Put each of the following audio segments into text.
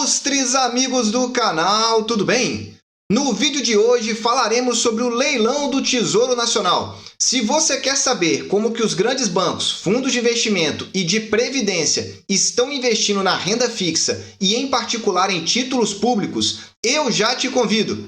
Ilustres amigos do canal, tudo bem? No vídeo de hoje falaremos sobre o leilão do Tesouro Nacional. Se você quer saber como que os grandes bancos, fundos de investimento e de previdência estão investindo na renda fixa e em particular em títulos públicos, eu já te convido.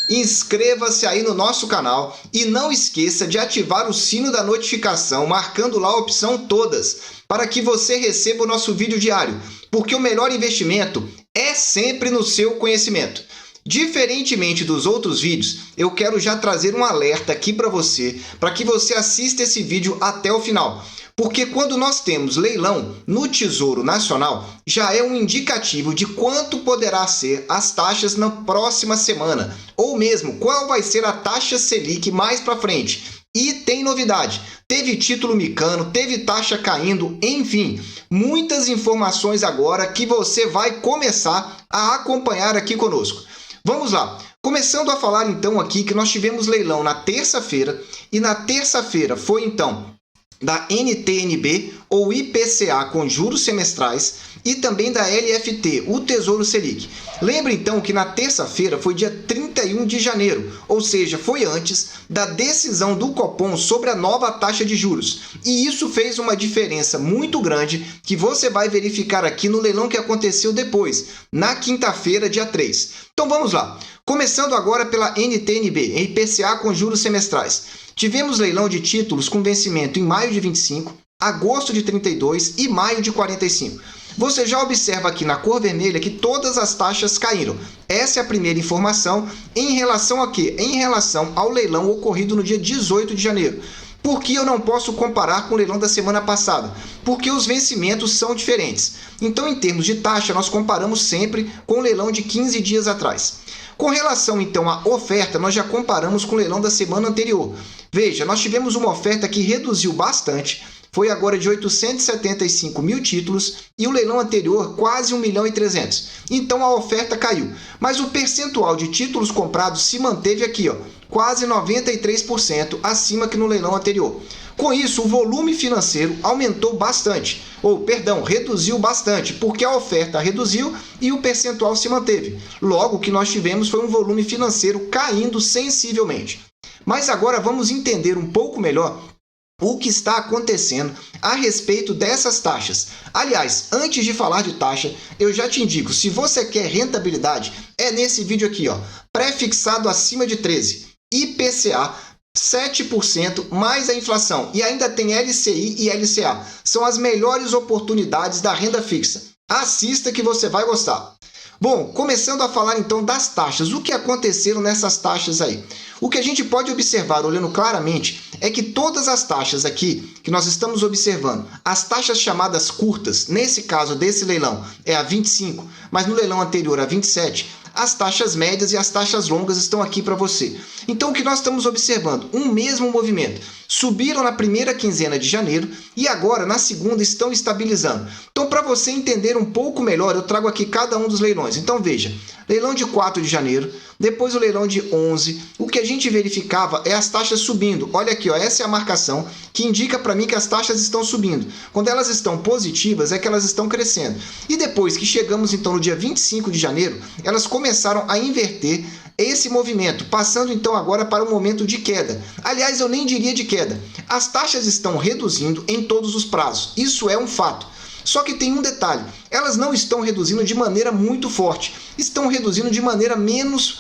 Inscreva-se aí no nosso canal e não esqueça de ativar o sino da notificação, marcando lá a opção todas, para que você receba o nosso vídeo diário, porque o melhor investimento é sempre no seu conhecimento. Diferentemente dos outros vídeos, eu quero já trazer um alerta aqui para que você assista esse vídeo até o final. Porque quando nós temos leilão no Tesouro Nacional, já é um indicativo de quanto poderá ser as taxas na próxima semana, ou mesmo qual vai ser a taxa Selic mais para frente. E tem novidade, teve título micano, teve taxa caindo, enfim, muitas informações agora que você vai começar a acompanhar aqui conosco. Vamos lá, começando a falar então aqui que nós tivemos leilão na terça-feira, e na terça-feira foi então da NTN-B ou IPCA com juros semestrais e também da LFT, o Tesouro Selic. Lembra então que na terça-feira foi dia 31 de janeiro, ou seja, foi antes da decisão do Copom sobre a nova taxa de juros. E isso fez uma diferença muito grande que você vai verificar aqui no leilão que aconteceu depois, na quinta-feira, dia 3. Então vamos lá. Começando agora pela NTN-B, IPCA com juros semestrais. Tivemos leilão de títulos com vencimento em maio de 25, agosto de 32 e maio de 45. Você já observa aqui na cor vermelha que todas as taxas caíram. Essa é a primeira informação em relação a quê? Em relação ao leilão ocorrido no dia 18 de janeiro. Por que eu não posso comparar com o leilão da semana passada? Porque os vencimentos são diferentes. Então, em termos de taxa, nós comparamos sempre com o leilão de 15 dias atrás. Com relação, então, à oferta, nós já comparamos com o leilão da semana anterior. Veja, nós tivemos uma oferta que reduziu bastante, foi agora de 875 mil títulos, e o leilão anterior quase 1.300.000. Então, a oferta caiu. Mas o percentual de títulos comprados se manteve aqui, ó, quase 93% acima que no leilão anterior. Com isso, o volume financeiro aumentou bastante, reduziu bastante, porque a oferta reduziu e o percentual se manteve. Logo, o que nós tivemos foi um volume financeiro caindo sensivelmente. Mas agora vamos entender um pouco melhor o que está acontecendo a respeito dessas taxas. Aliás, antes de falar de taxa, eu já te indico, se você quer rentabilidade, é nesse vídeo aqui, ó, pré-fixado acima de 13, IPCA, 7% mais a inflação, e ainda tem LCI e LCA. São as melhores oportunidades da renda fixa. Assista que você vai gostar. Bom, começando a falar então das taxas. O que aconteceram nessas taxas aí? O que a gente pode observar, olhando claramente, é que todas as taxas aqui que nós estamos observando, as taxas chamadas curtas, nesse caso desse leilão é a 25, mas no leilão anterior a 27, as taxas médias e as taxas longas estão aqui para você. Então, o que nós estamos observando? Um mesmo movimento. Subiram na primeira quinzena de janeiro e agora, na segunda, estão estabilizando. Então, para você entender um pouco melhor, eu trago aqui cada um dos leilões. Então, veja, leilão de 4 de janeiro, depois o leilão de 11. O que a gente verificava é as taxas subindo. Olha aqui, ó, essa é a marcação que indica para mim que as taxas estão subindo. Quando elas estão positivas, é que elas estão crescendo. E depois que chegamos, então, no dia 25 de janeiro, elas começaram a inverter esse movimento, passando então agora para um momento de queda. Aliás, eu nem diria de queda. As taxas estão reduzindo em todos os prazos. Isso é um fato. Só que tem um detalhe, elas não estão reduzindo de maneira muito forte, estão reduzindo de maneira menos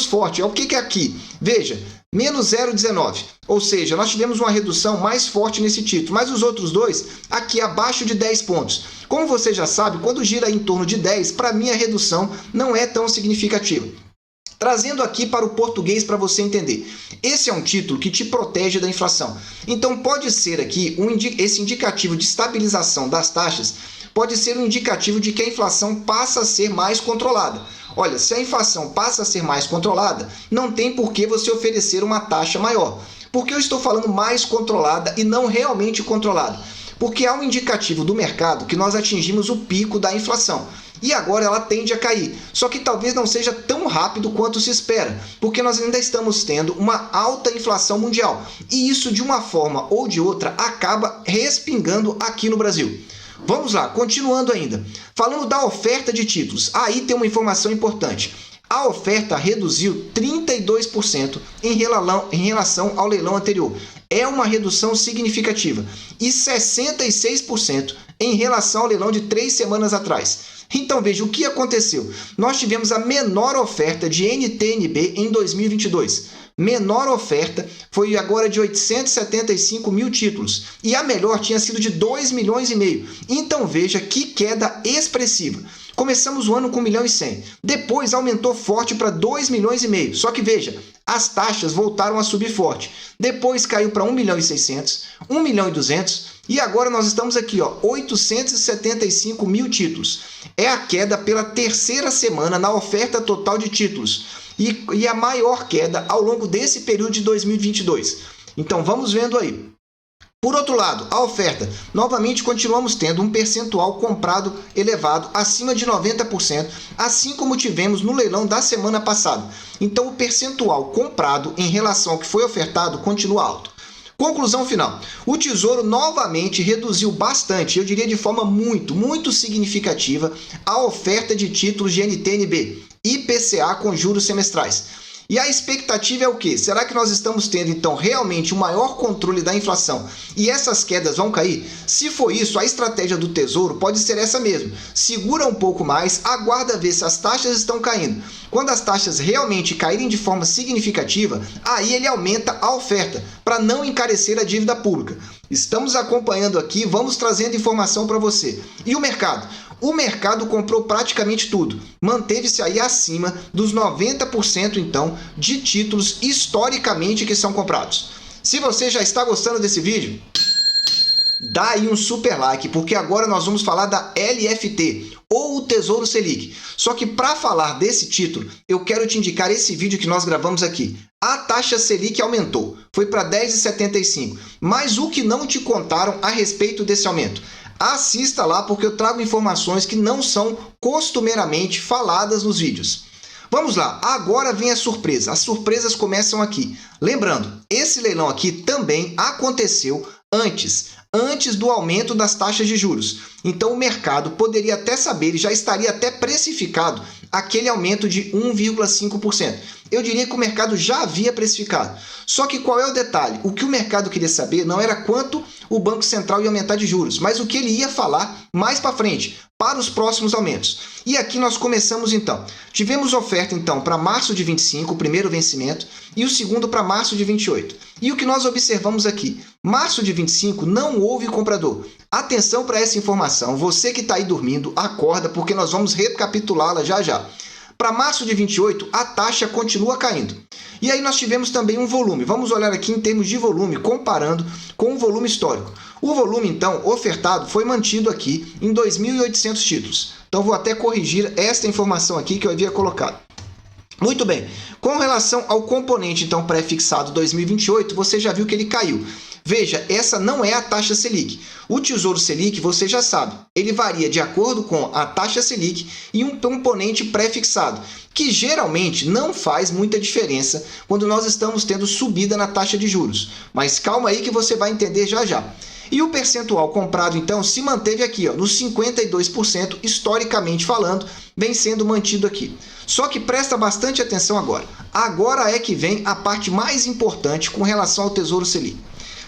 forte. O que é aqui? Veja, menos 0,19, ou seja, nós tivemos uma redução mais forte nesse título, mas os outros dois aqui abaixo de 10 pontos. Como você já sabe, quando gira em torno de 10, para mim a redução não é tão significativa. Trazendo aqui para o português para você entender. Esse é um título que te protege da inflação. Então pode ser aqui esse indicativo de estabilização das taxas, pode ser um indicativo de que a inflação passa a ser mais controlada. Olha, se a inflação passa a ser mais controlada, não tem por que você oferecer uma taxa maior. Por que eu estou falando mais controlada e não realmente controlada? Porque há um indicativo do mercado que nós atingimos o pico da inflação. E agora ela tende a cair, só que talvez não seja tão rápido quanto se espera, porque nós ainda estamos tendo uma alta inflação mundial, e isso de uma forma ou de outra acaba respingando aqui no Brasil. Vamos lá, continuando ainda. Falando da oferta de títulos, aí tem uma informação importante. A oferta reduziu 32% em relação ao leilão anterior. É uma redução significativa. E 66% em relação ao leilão de 3 semanas atrás. Então veja, o que aconteceu? Nós tivemos a menor oferta de NTNB em 2022. Menor oferta foi agora de 875 mil títulos. E a melhor tinha sido de 2,5 milhões. Então veja que queda expressiva. Começamos o ano com 1,1 milhão. Depois aumentou forte para 2,5 milhões. Só que veja, as taxas voltaram a subir forte. Depois caiu para 1,6 milhão, 1,2 milhão e agora nós estamos aqui, 875 mil títulos. É a queda pela terceira semana na oferta total de títulos e a maior queda ao longo desse período de 2022. Então vamos vendo aí. Por outro lado, a oferta, novamente continuamos tendo um percentual comprado elevado, acima de 90%, assim como tivemos no leilão da semana passada. Então o percentual comprado em relação ao que foi ofertado continua alto. Conclusão final. O Tesouro novamente reduziu bastante, eu diria de forma muito significativa, a oferta de títulos de NTNB, IPCA com juros semestrais. E a expectativa é o quê? Será que nós estamos tendo, então, realmente um maior controle da inflação e essas quedas vão cair? Se for isso, a estratégia do Tesouro pode ser essa mesmo. Segura um pouco mais, aguarda ver se as taxas estão caindo. Quando as taxas realmente caírem de forma significativa, aí ele aumenta a oferta, para não encarecer a dívida pública. Estamos acompanhando aqui, vamos trazendo informação para você. E o mercado? O mercado comprou praticamente tudo, manteve-se aí acima dos 90% então de títulos historicamente que são comprados. Se você já está gostando desse vídeo, dá aí um super like, porque agora nós vamos falar da LFT, ou o Tesouro Selic. Só que para falar desse título, eu quero te indicar esse vídeo que nós gravamos aqui. A taxa Selic aumentou, foi para 10,75, mas o que não te contaram a respeito desse aumento? Assista lá porque eu trago informações que não são costumeiramente faladas nos vídeos. Vamos lá, agora vem a surpresa. As surpresas começam aqui. Lembrando, esse leilão aqui também aconteceu antes do aumento das taxas de juros. Então o mercado poderia até saber, ele já estaria até precificado aquele aumento de 1,5%. Eu diria que o mercado já havia precificado. Só que qual é o detalhe? O que o mercado queria saber não era quanto o Banco Central ia aumentar de juros, mas o que ele ia falar mais para frente, para os próximos aumentos. E aqui nós começamos então. Tivemos oferta então para março de 25, o primeiro vencimento, e o segundo para março de 28. E o que nós observamos aqui? Março de 25 não houve comprador. Atenção para essa informação, você que está aí dormindo, acorda porque nós vamos recapitulá-la já já. Para março de 28, a taxa continua caindo. E aí nós tivemos também um volume. Vamos olhar aqui em termos de volume, comparando com o volume histórico. O volume, então, ofertado foi mantido aqui em 2.800 títulos. Então, vou até corrigir esta informação aqui que eu havia colocado. Muito bem. Com relação ao componente, então, pré-fixado 2028, você já viu que ele caiu. Veja, essa não é a taxa Selic. O Tesouro Selic, você já sabe, ele varia de acordo com a taxa Selic e um componente pré-fixado, que geralmente não faz muita diferença quando nós estamos tendo subida na taxa de juros. Mas calma aí que você vai entender já já. E o percentual comprado, então, se manteve aqui, nos 52%, historicamente falando, vem sendo mantido aqui. Só que presta bastante atenção agora. Agora é que vem a parte mais importante com relação ao Tesouro Selic.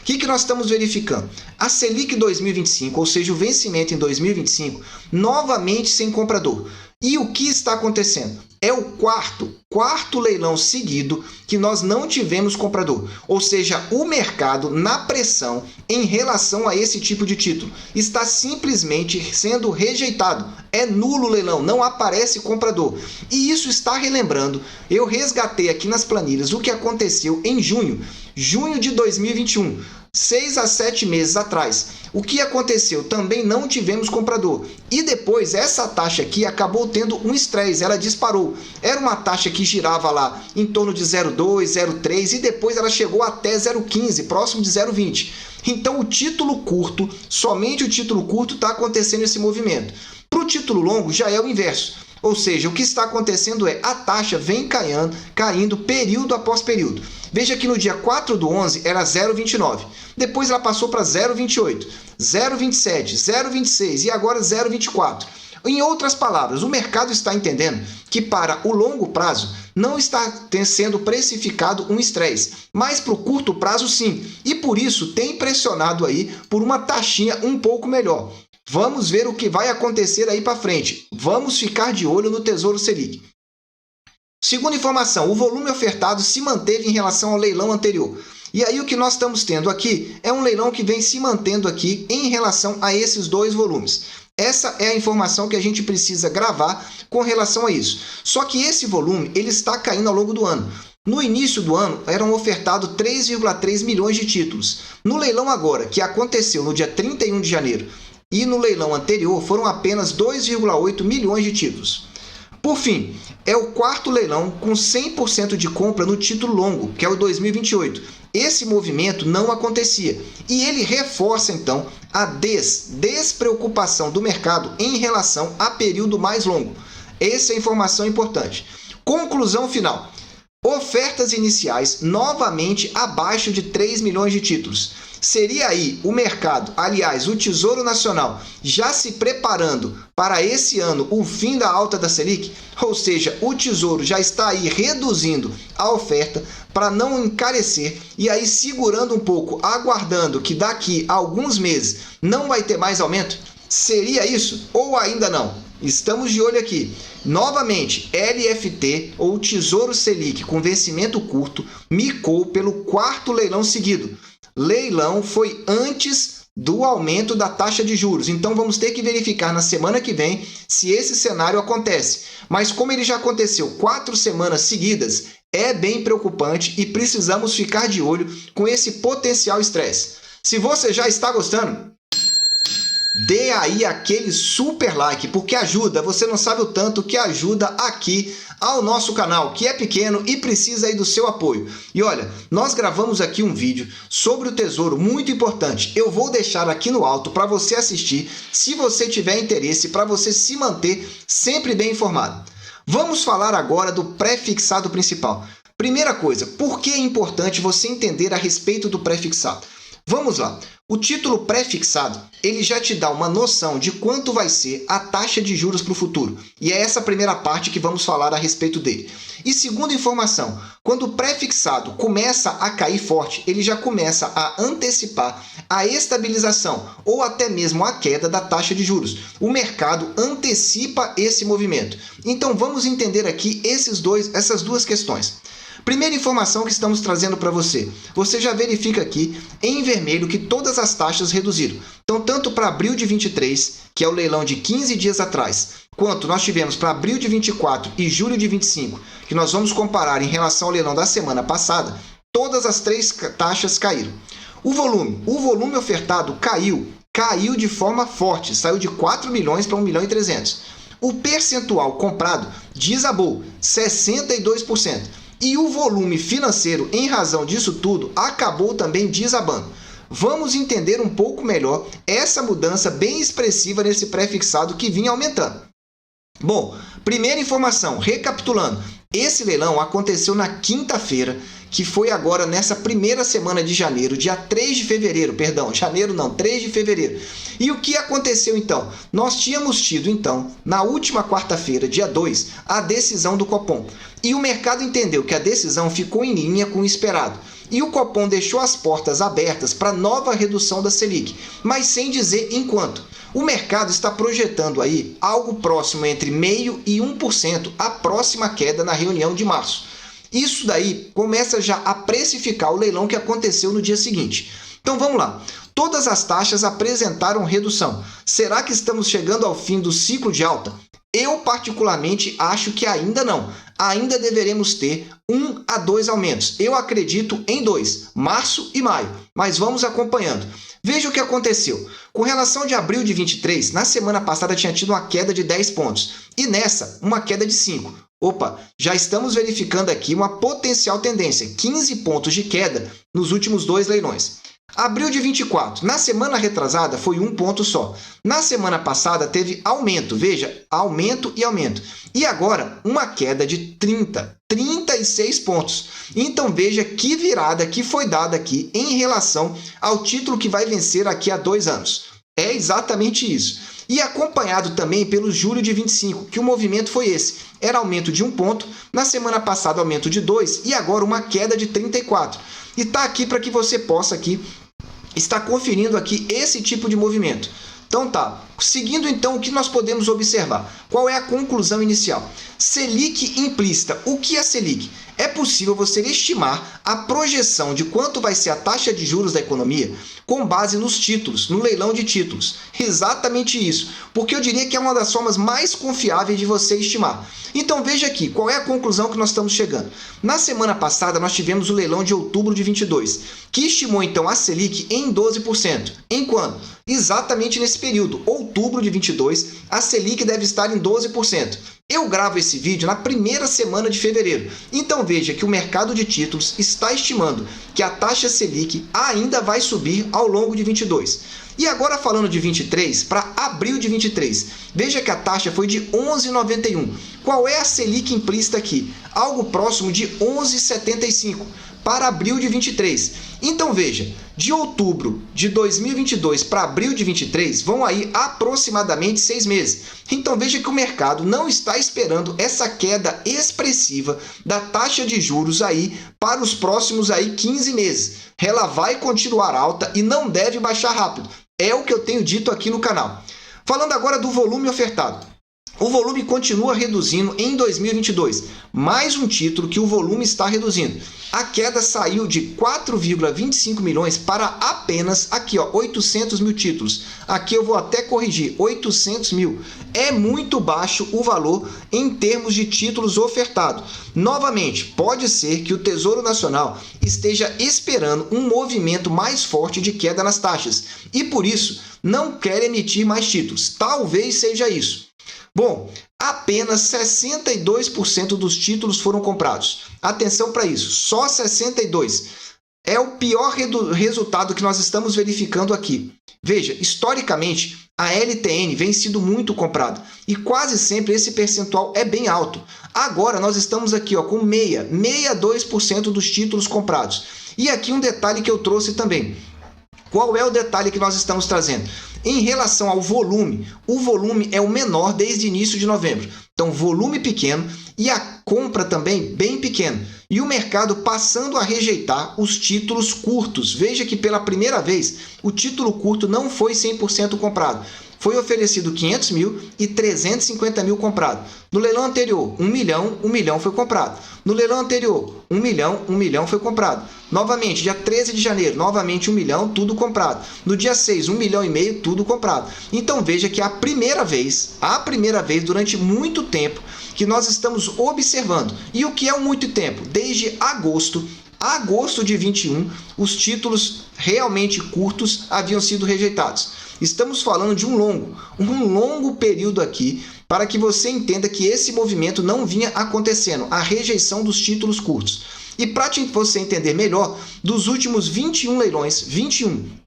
O que nós estamos verificando? A Selic 2025, ou seja, o vencimento em 2025, novamente sem comprador. E o que está acontecendo? É o quarto leilão seguido que nós não tivemos comprador. Ou seja, o mercado na pressão em relação a esse tipo de título está simplesmente sendo rejeitado. É nulo o leilão, não aparece comprador. E isso está relembrando, eu resgatei aqui nas planilhas o que aconteceu em junho de 2021. 6 a 7 meses atrás. O que aconteceu? Também não tivemos comprador. E depois, essa taxa aqui acabou tendo um estresse, ela disparou. Era uma taxa que girava lá em torno de 0,2, 0,3 e depois ela chegou até 0,15, próximo de 0,20. Então, o título curto, somente o título curto está acontecendo esse movimento. Para o título longo, já é o inverso. Ou seja, o que está acontecendo é a taxa vem caindo período após período. Veja que no dia 4/11 era 0,29. Depois ela passou para 0,28, 0,27, 0,26 e agora 0,24. Em outras palavras, o mercado está entendendo que para o longo prazo não está sendo precificado um estresse, mas para o curto prazo sim. E por isso tem pressionado aí por uma taxinha um pouco melhor. Vamos ver o que vai acontecer aí para frente. Vamos ficar de olho no Tesouro Selic. Segunda informação, o volume ofertado se manteve em relação ao leilão anterior. E aí o que nós estamos tendo aqui é um leilão que vem se mantendo aqui em relação a esses dois volumes. Essa é a informação que a gente precisa gravar com relação a isso. Só que esse volume ele está caindo ao longo do ano. No início do ano, eram ofertados 3,3 milhões de títulos. No leilão agora, que aconteceu no dia 31 de janeiro, e no leilão anterior, foram apenas 2,8 milhões de títulos. Por fim, é o quarto leilão com 100% de compra no título longo, que é o 2028. Esse movimento não acontecia e ele reforça então a despreocupação do mercado em relação a período mais longo. Essa é a informação importante. Conclusão final. Ofertas iniciais novamente abaixo de 3 milhões de títulos. Seria aí o mercado, aliás, o Tesouro Nacional, já se preparando para esse ano o fim da alta da Selic? Ou seja, o Tesouro já está aí reduzindo a oferta para não encarecer e aí segurando um pouco, aguardando que daqui a alguns meses não vai ter mais aumento? Seria isso ou ainda não? Estamos de olho aqui. Novamente, LFT ou Tesouro Selic com vencimento curto micou pelo quarto leilão seguido. Leilão foi antes do aumento da taxa de juros. Então vamos ter que verificar na semana que vem se esse cenário acontece. Mas como ele já aconteceu 4 semanas seguidas, é bem preocupante e precisamos ficar de olho com esse potencial estresse. Se você já está gostando, dê aí aquele super like, porque ajuda, você não sabe o tanto que ajuda aqui ao nosso canal, que é pequeno e precisa aí do seu apoio. E olha, nós gravamos aqui um vídeo sobre o Tesouro muito importante. Eu vou deixar aqui no alto para você assistir, se você tiver interesse, para você se manter sempre bem informado. Vamos falar agora do pré-fixado principal. Primeira coisa, por que é importante você entender a respeito do pré-fixado? Vamos lá. O título pré-fixado, ele já te dá uma noção de quanto vai ser a taxa de juros para o futuro. E é essa primeira parte que vamos falar a respeito dele. E segunda informação, quando o pré-fixado começa a cair forte, ele já começa a antecipar a estabilização ou até mesmo a queda da taxa de juros. O mercado antecipa esse movimento. Então vamos entender aqui essas duas questões. Primeira informação que estamos trazendo para você. Você já verifica aqui em vermelho que todas as taxas reduziram. Então, tanto para abril de 23, que é o leilão de 15 dias atrás, quanto nós tivemos para abril de 24 e julho de 25, que nós vamos comparar em relação ao leilão da semana passada, todas as 3 taxas caíram. O volume ofertado caiu de forma forte, saiu de 4 milhões para 1 milhão e 300. O percentual comprado desabou, 62%. E o volume financeiro, em razão disso tudo, acabou também desabando. Vamos entender um pouco melhor essa mudança bem expressiva nesse pré-fixado que vinha aumentando. Bom, primeira informação, recapitulando, esse leilão aconteceu na quinta-feira, que foi agora nessa primeira semana de janeiro, dia 3 de fevereiro, perdão, janeiro não, 3 de fevereiro. E o que aconteceu então? Nós tínhamos tido então, na última quarta-feira, dia 2, a decisão do Copom. E o mercado entendeu que a decisão ficou em linha com o esperado. E o Copom deixou as portas abertas para nova redução da Selic, mas sem dizer em quanto. O mercado está projetando aí algo próximo entre 0,5% e 1% a próxima queda na reunião de março. Isso daí começa já a precificar o leilão que aconteceu no dia seguinte. Então vamos lá. Todas as taxas apresentaram redução. Será que estamos chegando ao fim do ciclo de alta? Eu particularmente acho que ainda não. Ainda deveremos ter 1 a 2 aumentos. Eu acredito em 2, março e maio. Mas vamos acompanhando. Veja o que aconteceu. Com relação de abril de 23, na semana passada tinha tido uma queda de 10 pontos. E nessa, uma queda de 5. Opa, já estamos verificando aqui uma potencial tendência, 15 pontos de queda nos últimos 2 leilões. Abril de 24, na semana retrasada foi um ponto só. Na semana passada teve aumento, veja, aumento e aumento. E agora uma queda de 36 pontos. Então veja que virada que foi dada aqui em relação ao título que vai vencer aqui a 2 anos. É exatamente isso. E acompanhado também pelo julho de 25, que o movimento foi esse. Era aumento de 1 ponto, na semana passada aumento de 2 e agora uma queda de 34. E está aqui para que você possa aqui estar conferindo aqui esse tipo de movimento. Então tá, seguindo então o que nós podemos observar. Qual é a conclusão inicial? Selic implícita. O que é Selic? É possível você estimar a projeção de quanto vai ser a taxa de juros da economia com base nos títulos, no leilão de títulos. Exatamente isso, porque eu diria que é uma das formas mais confiáveis de você estimar. Então veja aqui, qual é a conclusão que nós estamos chegando. Na semana passada nós tivemos o leilão de outubro de 22, que estimou então a Selic em 12%. Em quando? Exatamente nesse período, outubro de 22, a Selic deve estar em 12%. Eu gravo esse vídeo na primeira semana de fevereiro, então veja que o mercado de títulos está estimando que a taxa Selic ainda vai subir ao longo de 22. E agora falando de 23, para abril de 23, veja que a taxa foi de 11,91. Qual é a Selic implícita aqui? Algo próximo de 11,75 para abril de 23. Então veja, de outubro de 2022 para abril de 23 vão aí aproximadamente 6 meses. Então veja que o mercado não está esperando essa queda expressiva da taxa de juros aí para os próximos aí 15 meses. Ela vai continuar alta e não deve baixar rápido. É o que eu tenho dito aqui no canal. Falando agora do volume ofertado. O volume continua reduzindo em 2022. Mais um título que o volume está reduzindo. A queda saiu de 4,25 milhões para apenas, aqui ó, 800 mil títulos. Aqui eu vou até corrigir, 800 mil. É muito baixo o valor em termos de títulos ofertados. Novamente, pode ser que o Tesouro Nacional esteja esperando um movimento mais forte de queda nas taxas e por isso não quer emitir mais títulos. Talvez seja isso. Bom, apenas 62% dos títulos foram comprados. Atenção para isso, só 62%. É o pior resultado que nós estamos verificando aqui. Veja, historicamente, a LTN vem sido muito comprada e quase sempre esse percentual é bem alto. Agora nós estamos aqui ó, com 62% dos títulos comprados. E aqui um detalhe que eu trouxe também. Qual é o detalhe que nós estamos trazendo? Em relação ao volume, o volume é o menor desde início de novembro. Então, volume pequeno e a compra também bem pequena. E o mercado passando a rejeitar os títulos curtos. Veja que pela primeira vez o título curto não foi 100% comprado. Foi oferecido 500 mil e 350 mil comprado. No leilão anterior, 1 milhão foi comprado. No leilão anterior, 1 milhão foi comprado. Novamente, dia 13 de janeiro, novamente 1 milhão, tudo comprado. No dia 6, 1,5 milhão, tudo comprado. Então veja que é a primeira vez durante muito tempo que nós estamos observando. E o que é muito tempo? Desde agosto de 21, os títulos realmente curtos haviam sido rejeitados. Estamos falando de um longo período aqui para que você entenda que esse movimento não vinha acontecendo, a rejeição dos títulos curtos. E para você entender melhor, dos últimos 21 leilões,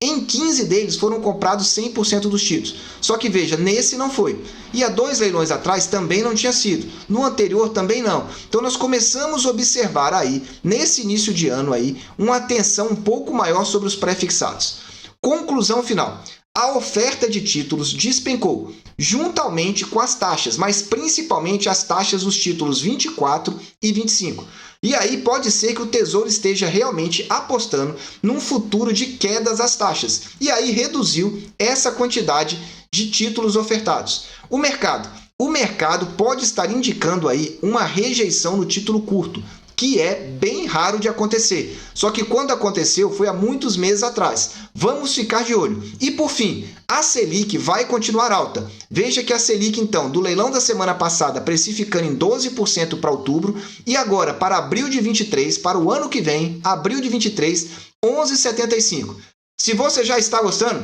em 15 deles foram comprados 100% dos títulos. Só que veja, nesse não foi. E há 2 leilões atrás também não tinha sido. No anterior também não. Então nós começamos a observar aí, nesse início de ano aí, uma atenção um pouco maior sobre os pré-fixados. Conclusão final. A oferta de títulos despencou, juntamente com as taxas, mas principalmente as taxas dos títulos 24 e 25. E aí pode ser que o Tesouro esteja realmente apostando num futuro de quedas às taxas. E aí reduziu essa quantidade de títulos ofertados. O mercado pode estar indicando aí uma rejeição no título curto, que é bem raro de acontecer. Só que quando aconteceu foi há muitos meses atrás. Vamos ficar de olho. E por fim, a Selic vai continuar alta. Veja que a Selic, então, do leilão da semana passada, precificando em 12% para outubro, e agora para abril de 23, para o ano que vem, abril de 23, 11,75. Se você já está gostando,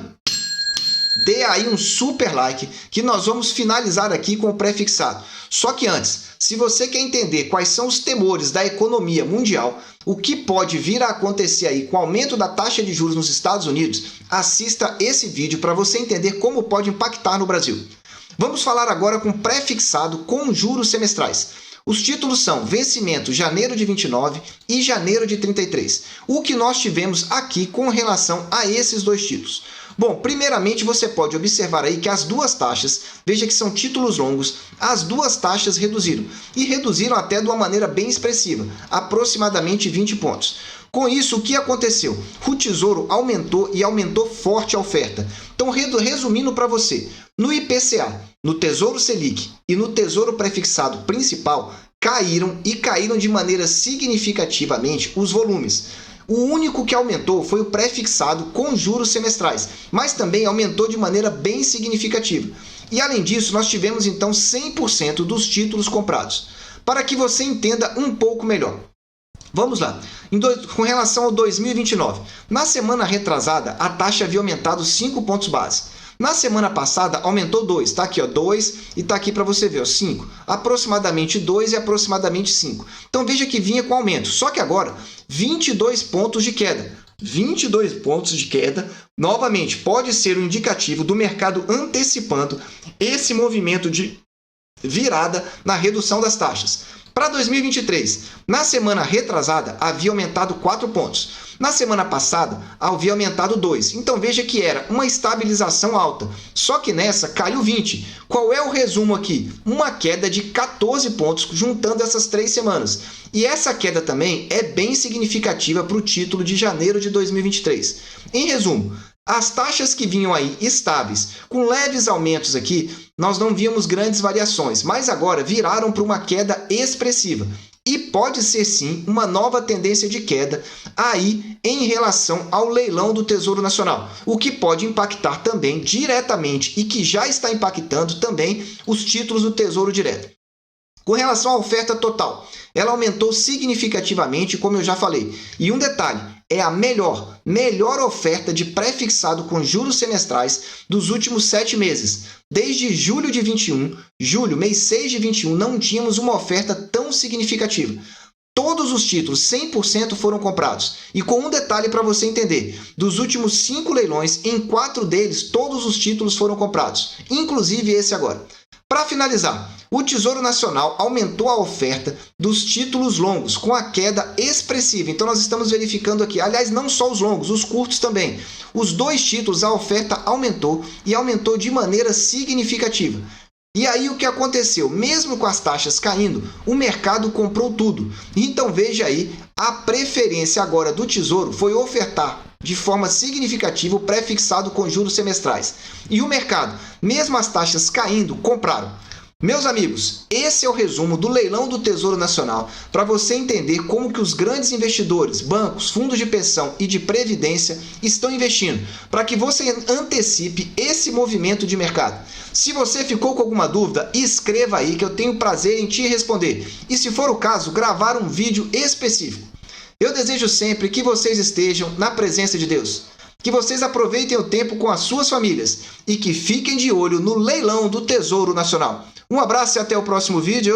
dê aí um super like, que nós vamos finalizar aqui com o pré-fixado. Só que antes, se você quer entender quais são os temores da economia mundial, o que pode vir a acontecer aí com o aumento da taxa de juros nos Estados Unidos, assista esse vídeo para você entender como pode impactar no Brasil. Vamos falar agora com pré-fixado com juros semestrais. Os títulos são vencimento janeiro de 29 e janeiro de 33. O que nós tivemos aqui com relação a esses dois títulos? Bom, primeiramente você pode observar aí que as duas taxas, veja que são títulos longos, as duas taxas reduziram. E reduziram até de uma maneira bem expressiva, aproximadamente 20 pontos. Com isso, o que aconteceu? O Tesouro aumentou e aumentou forte a oferta. Então, resumindo para você, no IPCA, no Tesouro Selic e no Tesouro Prefixado Principal, caíram de maneira significativamente os volumes. O único que aumentou foi o pré-fixado com juros semestrais, mas também aumentou de maneira bem significativa. E além disso, nós tivemos então 100% dos títulos comprados. Para que você entenda um pouco melhor. Vamos lá. Com relação ao 2029, na semana retrasada, a taxa havia aumentado 5 pontos base. Na semana passada, aumentou 2, tá aqui, ó, 2, e tá aqui para você ver, ó, 5. Aproximadamente 2 e aproximadamente 5. Então veja que vinha com aumento, só que agora, 22 pontos de queda. 22 pontos de queda, novamente, pode ser um indicativo do mercado antecipando esse movimento de virada na redução das taxas. Para 2023, na semana retrasada, havia aumentado 4 pontos. Na semana passada, havia aumentado 2. Então veja que era uma estabilização alta. Só que nessa caiu 20. Qual é o resumo aqui? Uma queda de 14 pontos juntando essas 3 semanas. E essa queda também é bem significativa para o título de janeiro de 2023. Em resumo, as taxas que vinham aí estáveis, com leves aumentos aqui, nós não víamos grandes variações, mas agora viraram para uma queda expressiva. E pode ser sim uma nova tendência de queda aí em relação ao leilão do Tesouro Nacional, o que pode impactar também diretamente e que já está impactando também os títulos do Tesouro Direto. Com relação à oferta total, ela aumentou significativamente, como eu já falei. E um detalhe, é a melhor oferta de pré-fixado com juros semestrais dos últimos 7 meses. Desde julho de 21, mês 6 de 21, não tínhamos uma oferta tão significativa. Todos os títulos, 100% foram comprados. E com um detalhe para você entender, dos últimos 5 leilões, em 4 deles, todos os títulos foram comprados, inclusive esse agora. Para finalizar, o Tesouro Nacional aumentou a oferta dos títulos longos, com a queda expressiva. Então, nós estamos verificando aqui, aliás, não só os longos, os curtos também. Os dois títulos, a oferta aumentou e aumentou de maneira significativa. E aí o que aconteceu? Mesmo com as taxas caindo, o mercado comprou tudo. Então, veja aí, a preferência agora do Tesouro foi ofertar de forma significativa o pré-fixado com juros semestrais. E o mercado, mesmo as taxas caindo, compraram. Meus amigos, esse é o resumo do leilão do Tesouro Nacional para você entender como que os grandes investidores, bancos, fundos de pensão e de previdência estão investindo, para que você antecipe esse movimento de mercado. Se você ficou com alguma dúvida, escreva aí que eu tenho prazer em te responder. E se for o caso, gravar um vídeo específico. Eu desejo sempre que vocês estejam na presença de Deus, que vocês aproveitem o tempo com as suas famílias e que fiquem de olho no leilão do Tesouro Nacional. Um abraço e até o próximo vídeo.